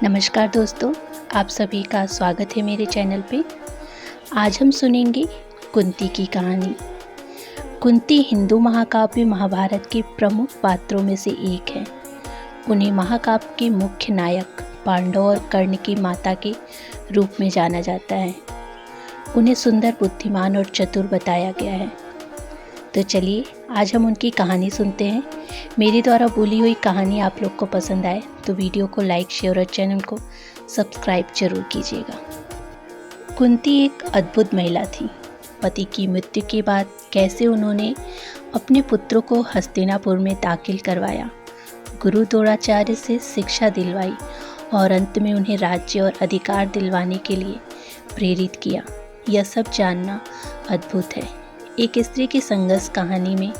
नमस्कार दोस्तों, आप सभी का स्वागत है मेरे चैनल पे। आज हम सुनेंगे कुंती की कहानी। कुंती हिंदू महाकाव्य महाभारत के प्रमुख पात्रों में से एक है। उन्हें महाकाव्य के मुख्य नायक पांडव और कर्ण की माता के रूप में जाना जाता है। उन्हें सुंदर, बुद्धिमान और चतुर बताया गया है। तो चलिए आज हम उनकी कहानी सुनते हैं। मेरे द्वारा बोली हुई कहानी आप लोग को पसंद आए तो वीडियो को लाइक, शेयर और चैनल को सब्सक्राइब जरूर कीजिएगा। कुंती एक अद्भुत महिला थी। पति की मृत्यु के बाद कैसे उन्होंने अपने पुत्रों को हस्तिनापुर में दाखिल करवाया, गुरु द्रोणाचार्य से शिक्षा दिलवाई और अंत में उन्हें राज्य और अधिकार दिलवाने के लिए प्रेरित किया, यह सब जानना अद्भुत है। एक स्त्री की संघर्ष कहानी में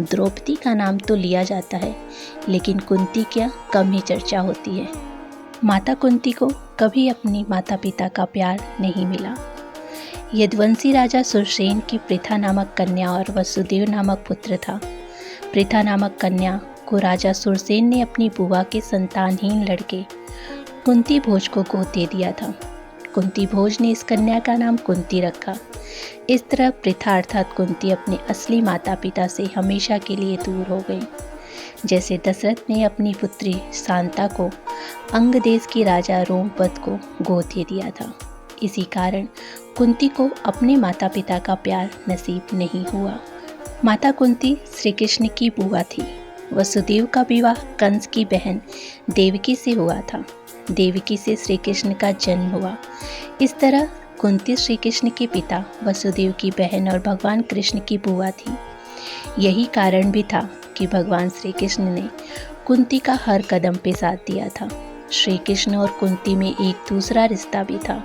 द्रौपदी का नाम तो लिया जाता है, लेकिन कुंती क्या कम ही चर्चा होती है। माता कुंती को कभी अपनी माता पिता का प्यार नहीं मिला। यदुवंशी राजा सुरसेन की पृथा नामक कन्या और वसुदेव नामक पुत्र था। पृथा नामक कन्या को राजा सुरसेन ने अपनी बुआ के संतानहीन लड़के कुंती भोज को गोद दे दिया था। कुंती भोज ने इस कन्या का नाम कुंती रखा। इस तरह पृथा अर्थात कुंती अपने असली माता पिता से हमेशा के लिए दूर हो गई। जैसे दशरथ ने अपनी पुत्री शांता को अंग देश की राजा रोमपद को गोद दे दिया था। इसी कारण कुंती को अपने माता पिता का प्यार नसीब नहीं हुआ। माता कुंती श्री कृष्ण की बुआ थी। वसुदेव का विवाह कंस की बहन देवकी से हुआ था। देवकी से श्री कृष्ण का जन्म हुआ। इस तरह कुंती श्री कृष्ण के पिता, वसुदेव की बहन और भगवान कृष्ण की बुआ थी। यही कारण भी था कि भगवान श्री कृष्ण ने कुंती का हर कदम पे साथ दिया था। श्री कृष्ण और कुंती में एक दूसरा रिश्ता भी था।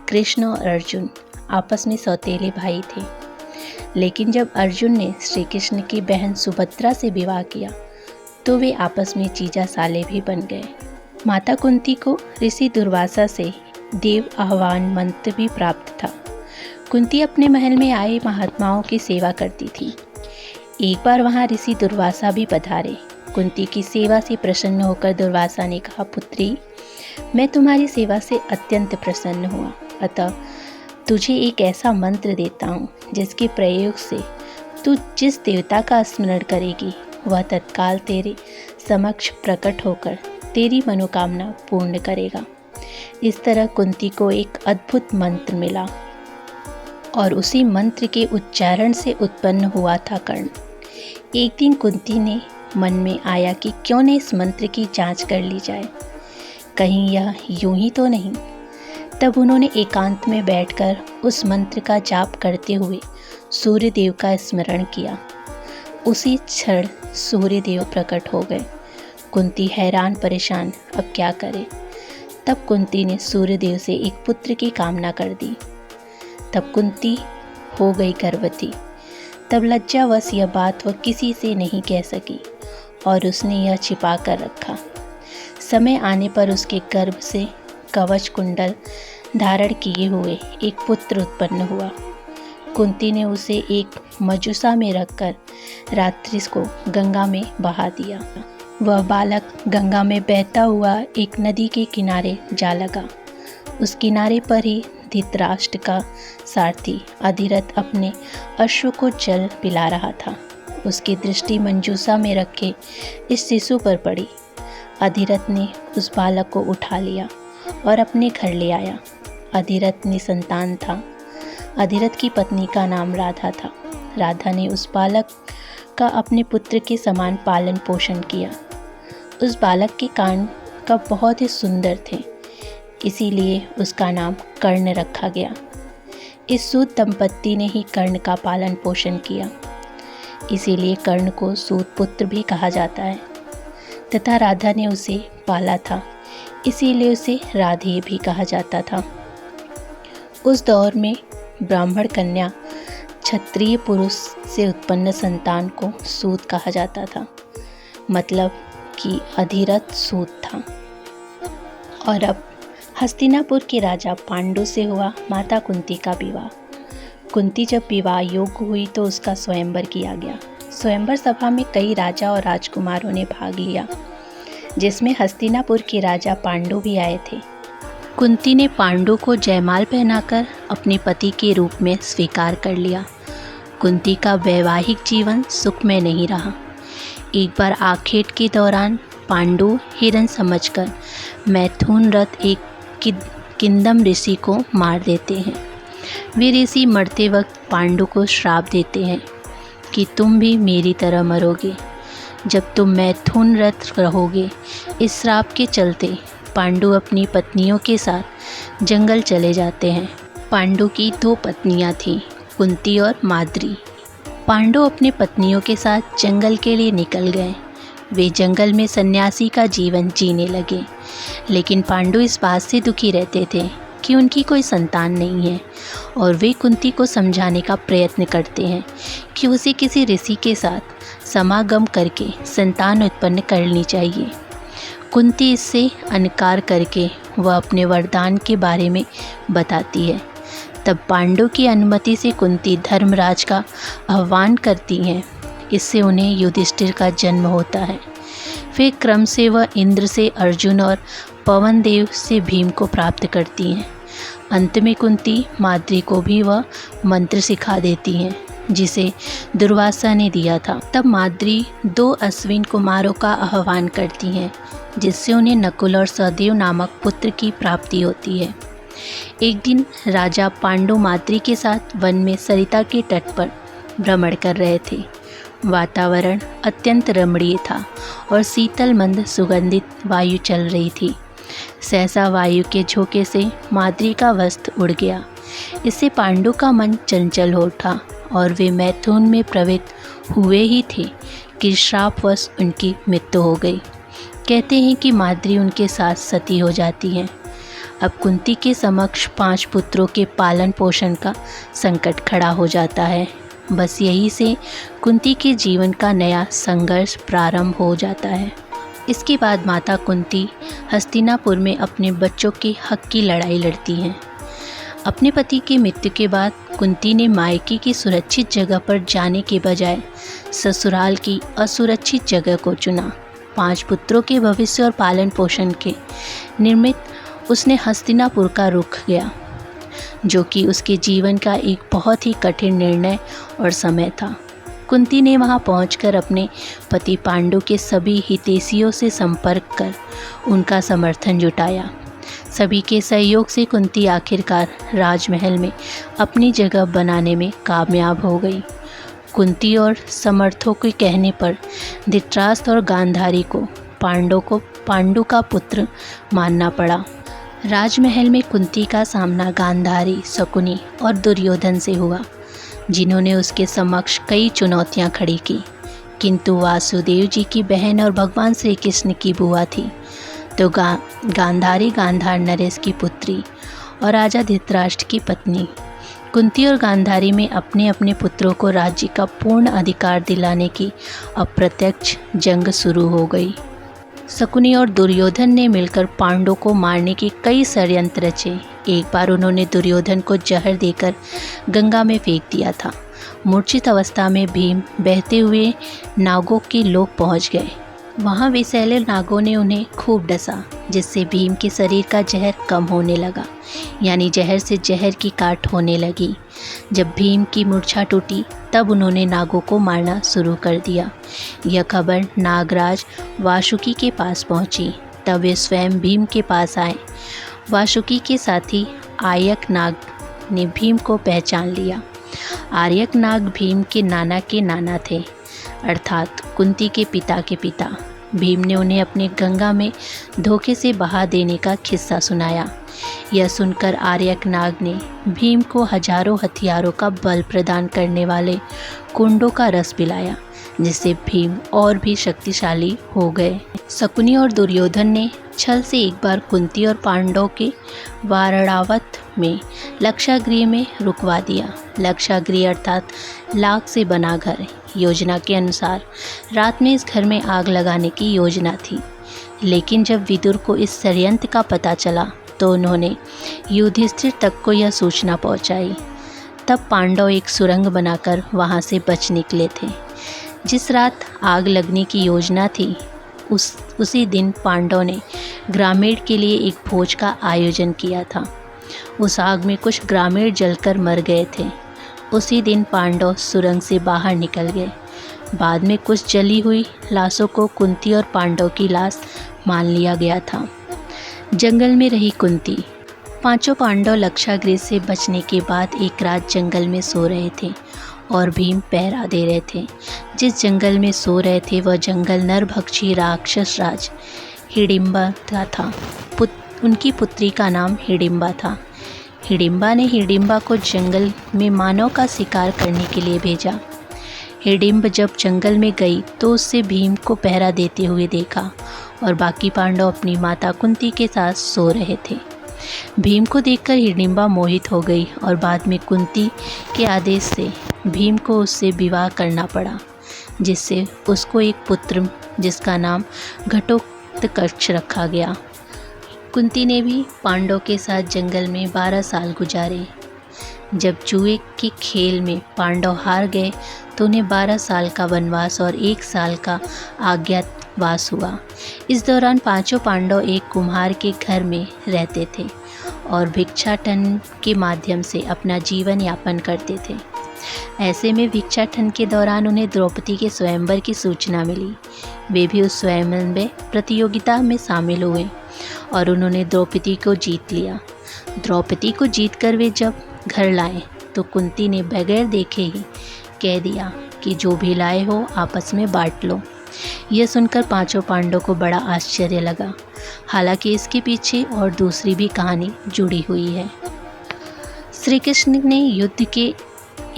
कृष्ण और अर्जुन आपस में सौतेले भाई थे, लेकिन जब अर्जुन ने श्री कृष्ण की बहन सुभद्रा से विवाह किया तो वे आपस में जीजा साले भी बन गए। माता कुंती को ऋषि दुर्वासा से देव आह्वान मंत्र भी प्राप्त था। कुंती अपने महल में आए महात्माओं की सेवा करती थी। एक बार वहां ऋषि दुर्वासा भी पधारे। कुंती की सेवा से प्रसन्न होकर दुर्वासा ने कहा, पुत्री, मैं तुम्हारी सेवा से अत्यंत प्रसन्न हुआ, अतः तुझे एक ऐसा मंत्र देता हूँ जिसके प्रयोग से तू जिस देवता का स्मरण करेगी वह तत्काल तेरे समक्ष प्रकट होकर तेरी मनोकामना पूर्ण करेगा। इस तरह कुंती को एक अद्भुत मंत्र मिला और उसी मंत्र के उच्चारण से उत्पन्न हुआ था कर्ण। एक दिन कुंती ने मन में आया कि क्यों न इस मंत्र की जांच कर ली जाए, कहीं यह यूं ही तो नहीं। तब उन्होंने एकांत में बैठकर उस मंत्र का जाप करते हुए सूर्य देव का स्मरण किया। उसी क्षण सूर्य देव प्रकट हो गए। कुंती हैरान परेशान, अब क्या करे। तब कुंती ने सूर्यदेव से एक पुत्र की कामना कर दी। तब कुंती हो गई गर्भवती। तब लज्जावश यह बात वह किसी से नहीं कह सकी और उसने यह छिपा कर रखा। समय आने पर उसके गर्भ से कवच कुंडल धारण किए हुए एक पुत्र उत्पन्न हुआ। कुंती ने उसे एक मजुसा में रखकर रात्रि को गंगा में बहा दिया। वह बालक गंगा में बहता हुआ एक नदी के किनारे जा लगा। उस किनारे पर ही धृतराष्ट्र का सारथी अधिरथ अपने अश्व को जल पिला रहा था। उसकी दृष्टि मंजूषा में रखे इस शिशु पर पड़ी। अधिरथ ने उस बालक को उठा लिया और अपने घर ले आया। अधिरथ निसंतान था। अधिरथ की पत्नी का नाम राधा था। राधा ने उस बालक का अपने पुत्र के समान पालन पोषण किया। उस बालक के कान का बहुत ही सुंदर थे, इसीलिए उसका नाम कर्ण रखा गया। इस सूत दंपत्ति ने ही कर्ण का पालन पोषण किया, इसीलिए कर्ण को सूत पुत्र भी कहा जाता है। तथा राधा ने उसे पाला था, इसीलिए उसे राधे भी कहा जाता था। उस दौर में ब्राह्मण कन्या क्षत्रिय पुरुष से उत्पन्न संतान को सूत कहा जाता था, मतलब कि अधिरथ सूत था। और अब हस्तिनापुर के राजा पांडु से हुआ माता कुंती का विवाह। कुंती जब विवाह योग्य हुई तो उसका स्वयंवर किया गया। स्वयंवर सभा में कई राजा और राजकुमारों ने भाग लिया। जिसमें हस्तिनापुर के राजा पांडु भी आए थे। कुंती ने पांडु को जयमाल पहनाकर अपने पति के रूप में स्वीकार कर लिया। कुंती का वैवाहिक जीवन सुखमय नहीं रहा। एक बार आखेट के दौरान पांडु हिरण समझकर मैथुन रथ एक किंदम ऋषि को मार देते हैं। वे ऋषि मरते वक्त पांडु को श्राप देते हैं कि तुम भी मेरी तरह मरोगे जब तुम मैथुन रथ रहोगे। इस श्राप के चलते पांडु अपनी पत्नियों के साथ जंगल चले जाते हैं। पांडु की 2 पत्नियां थीं, कुंती और माद्री। पांडु अपनी पत्नियों के साथ जंगल के लिए निकल गए। वे जंगल में सन्यासी का जीवन जीने लगे, लेकिन पांडु इस बात से दुखी रहते थे कि उनकी कोई संतान नहीं है और वे कुंती को समझाने का प्रयत्न करते हैं कि उसे किसी ऋषि के साथ समागम करके संतान उत्पन्न करनी चाहिए। कुंती इससे इनकार करके वह अपने वरदान के बारे में बताती है। तब पांडु की अनुमति से कुंती धर्मराज का आह्वान करती हैं। इससे उन्हें युधिष्ठिर का जन्म होता है। फिर क्रम से वह इंद्र से अर्जुन और पवन देव से भीम को प्राप्त करती हैं। अंत में कुंती माद्री को भी वह मंत्र सिखा देती हैं जिसे दुर्वासा ने दिया था। तब माद्री 2 अश्विन कुमारों का आह्वान करती हैं, जिससे उन्हें नकुल और सहदेव नामक पुत्र की प्राप्ति होती है। एक दिन राजा पांडु माद्री के साथ वन में सरिता के तट पर भ्रमण कर रहे थे। वातावरण अत्यंत रमणीय था और शीतल मंद सुगंधित वायु चल रही थी। सहसा वायु के झोंके से माद्री का वस्त्र उड़ गया। इससे पांडु का मन चंचल हो उठा और वे मैथुन में प्रवृत्त हुए ही थे कि श्रापवश उनकी मृत्यु हो गई। कहते हैं कि माद्री उनके साथ सती हो जाती हैं। अब कुंती के समक्ष 5 पुत्रों के पालन पोषण का संकट खड़ा हो जाता है। बस यही से कुंती के जीवन का नया संघर्ष प्रारंभ हो जाता है। इसके बाद माता कुंती हस्तिनापुर में अपने बच्चों के हक की लड़ाई लड़ती हैं। अपने पति की मृत्यु के बाद कुंती ने मायके की सुरक्षित जगह पर जाने के बजाय ससुराल की असुरक्षित जगह को चुना। 5 पुत्रों के भविष्य और पालन पोषण के निमित्त उसने हस्तिनापुर का रुख किया, जो कि उसके जीवन का एक बहुत ही कठिन निर्णय और समय था। कुंती ने वहां पहुंचकर अपने पति पांडु के सभी हितैषियों से संपर्क कर उनका समर्थन जुटाया। सभी के सहयोग से कुंती आखिरकार राजमहल में अपनी जगह बनाने में कामयाब हो गई। कुंती और समर्थों के कहने पर धृतराष्ट्र और गांधारी को पांडु का पुत्र मानना पड़ा। राजमहल में कुंती का सामना गांधारी, शकुनी और दुर्योधन से हुआ, जिन्होंने उसके समक्ष कई चुनौतियां खड़ी की। किंतु वासुदेव जी की बहन और भगवान श्री कृष्ण की बुआ थी, तो गांधारी गांधार नरेश की पुत्री और राजा धृतराष्ट्र की पत्नी। कुंती और गांधारी में अपने अपने पुत्रों को राज्य का पूर्ण अधिकार दिलाने की अप्रत्यक्ष जंग शुरू हो गई। शकुनी और दुर्योधन ने मिलकर पांडवों को मारने के कई षड्यंत्र रचे। एक बार उन्होंने दुर्योधन को जहर देकर गंगा में फेंक दिया था। मूर्छित अवस्था में भीम बहते हुए नागों के लोक पहुंच गए। वहां विषैले नागों ने उन्हें खूब डसा, जिससे भीम के शरीर का जहर कम होने लगा, यानी जहर से जहर की काट होने लगी। जब भीम की मूर्छा टूटी तब उन्होंने नागों को मारना शुरू कर दिया। यह खबर नागराज वासुकी के पास पहुंची। तब वे स्वयं भीम के पास आए। वासुकी के साथी आर्यक नाग ने भीम को पहचान लिया। आर्यक नाग भीम के नाना थे, अर्थात कुंती के पिता। भीम ने उन्हें अपने गंगा में धोखे से बहा देने का किस्सा सुनाया। यह सुनकर आर्यक नाग ने भीम को हजारों हथियारों का बल प्रदान करने वाले कुंडों का रस पिलाया, जिससे भीम और भी शक्तिशाली हो गए। शकुनी और दुर्योधन ने छल से एक बार कुंती और पांडवों के वारणावत में लक्षागृह में रुकवा दिया। लक्षागृह अर्थात लाख से बना घर। योजना के अनुसार रात में इस घर में आग लगाने की योजना थी, लेकिन जब विदुर को इस षड्यंत्र का पता चला तो उन्होंने युधिष्ठिर तक को यह सूचना पहुंचाई। तब पांडव एक सुरंग बनाकर वहां से बच निकले थे। जिस रात आग लगने की योजना थी उसी दिन पांडवों ने ग्रामीण के लिए एक भोज का आयोजन किया था। उस आग में कुछ ग्रामीण जलकर मर गए थे। उसी दिन पांडव सुरंग से बाहर निकल गए। बाद में कुछ जली हुई लाशों को कुंती और पांडव की लाश मान लिया गया था। जंगल में रही कुंती। पांचों पांडव लक्षागृह से बचने के बाद एक रात जंगल में सो रहे थे और भीम पहरा दे रहे थे। जिस जंगल में सो रहे थे वह जंगल नरभक्षी राक्षस राज हिडिंबा का था। उनकी पुत्री का नाम हिडिंबा था। हिडिंबा ने हिडिंबा को जंगल में मानव का शिकार करने के लिए भेजा। हिडिंब जब जंगल में गई तो उससे भीम को पहरा देते हुए देखा और बाकी पांडव अपनी माता कुंती के साथ सो रहे थे। भीम को देखकर हिडिंबा मोहित हो गई और बाद में कुंती के आदेश से भीम को उससे विवाह करना पड़ा, जिससे उसको एक पुत्र जिसका नाम घटोत्कच रखा गया। कुंती ने भी पांडव के साथ जंगल में 12 साल गुजारे। जब जुए के खेल में पांडव हार गए तो उन्हें 12 साल का वनवास और 1 साल का अज्ञातवास हुआ। इस दौरान पांचों पांडव एक कुम्हार के घर में रहते थे और भिक्षाटन के माध्यम से अपना जीवन यापन करते थे। ऐसे में भिक्षाटन के दौरान उन्हें द्रौपदी के स्वयंवर की सूचना मिली। वे भी उस स्वयंवर प्रतियोगिता में शामिल हुए और उन्होंने द्रौपदी को जीत लिया। द्रौपदी को जीतकर वे जब घर लाए तो कुंती ने बगैर देखे ही कह दिया कि जो भी लाए हो आपस में बांट लो। यह सुनकर पांचों पांडवों को बड़ा आश्चर्य लगा। हालांकि इसके पीछे और दूसरी भी कहानी जुड़ी हुई है। श्री कृष्ण ने युद्ध के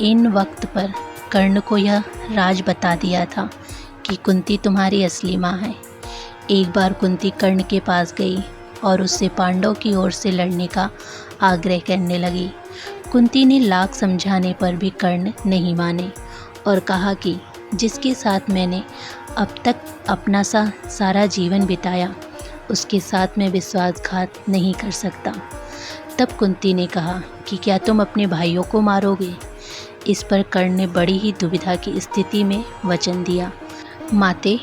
इन वक्त पर कर्ण को यह राज बता दिया था कि कुंती तुम्हारी असली माँ है। एक बार कुंती कर्ण के पास गई और उससे पांडव की ओर से लड़ने का आग्रह करने लगी। कुंती ने लाख समझाने पर भी कर्ण नहीं माने और कहा कि जिसके साथ मैंने अब तक अपना सारा जीवन बिताया उसके साथ मैं विश्वासघात नहीं कर सकता। तब कुंती ने कहा कि क्या तुम अपने भाइयों को मारोगे? इस पर कर्ण ने बड़ी ही दुविधा की स्थिति में वचन दिया। माते,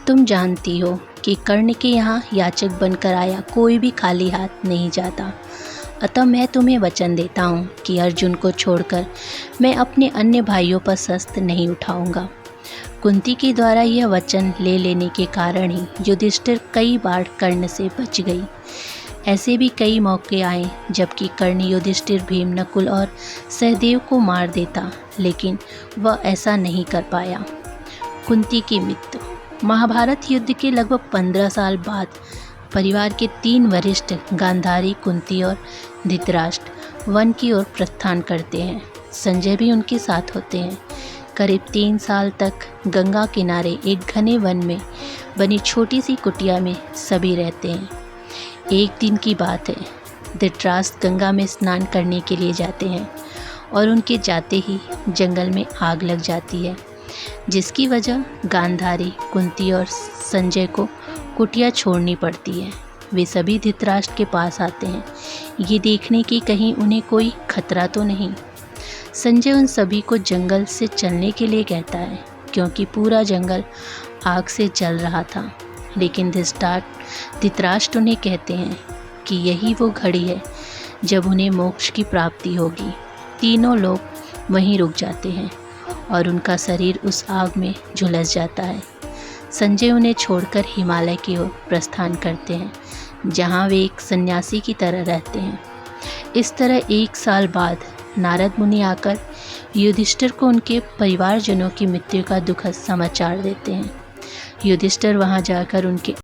तुम जानती हो कि कर्ण के यहाँ याचक बनकर आया कोई भी खाली हाथ नहीं जाता। अतः मैं तुम्हें वचन देता हूँ कि अर्जुन को छोड़कर मैं अपने अन्य भाइयों पर शस्त्र नहीं उठाऊंगा। कुंती के द्वारा यह वचन ले लेने के कारण ही युधिष्ठिर कई बार कर्ण से बच गई। ऐसे भी कई मौके आए जबकि कर्ण युधिष्ठिर, भीम, नकुल और सहदेव को मार देता, लेकिन वह ऐसा नहीं कर पाया। कुंती की मृत्यु। महाभारत युद्ध के लगभग 15 साल बाद परिवार के 3 वरिष्ठ गांधारी, कुंती और धृतराष्ट्र वन की ओर प्रस्थान करते हैं। संजय भी उनके साथ होते हैं। करीब 3 साल तक गंगा किनारे एक घने वन में बनी छोटी सी कुटिया में सभी रहते हैं। एक दिन की बात है, धृतराष्ट्र गंगा में स्नान करने के लिए जाते हैं और उनके जाते ही जंगल में आग लग जाती है, जिसकी वजह गांधारी, कुंती और संजय को कुटिया छोड़नी पड़ती है। वे सभी धृतराष्ट्र के पास आते हैं, ये देखने की कहीं उन्हें कोई खतरा तो नहीं। संजय उन सभी को जंगल से चलने के लिए कहता है क्योंकि पूरा जंगल आग से जल रहा था। लेकिन धृतराष्ट्र उन्हें कहते हैं कि यही वो घड़ी है जब उन्हें मोक्ष की प्राप्ति होगी। तीनों लोग वहीं रुक जाते हैं और उनका शरीर उस आग में झुलस जाता है। संजय उन्हें छोड़कर हिमालय की ओर प्रस्थान करते हैं, जहाँ वे एक सन्यासी की तरह रहते हैं। इस तरह 1 साल बाद नारद मुनि आकर युधिष्ठिर को उनके परिवारजनों की मृत्यु का दुखद समाचार देते हैं। युधिष्ठिर वहाँ जाकर उनके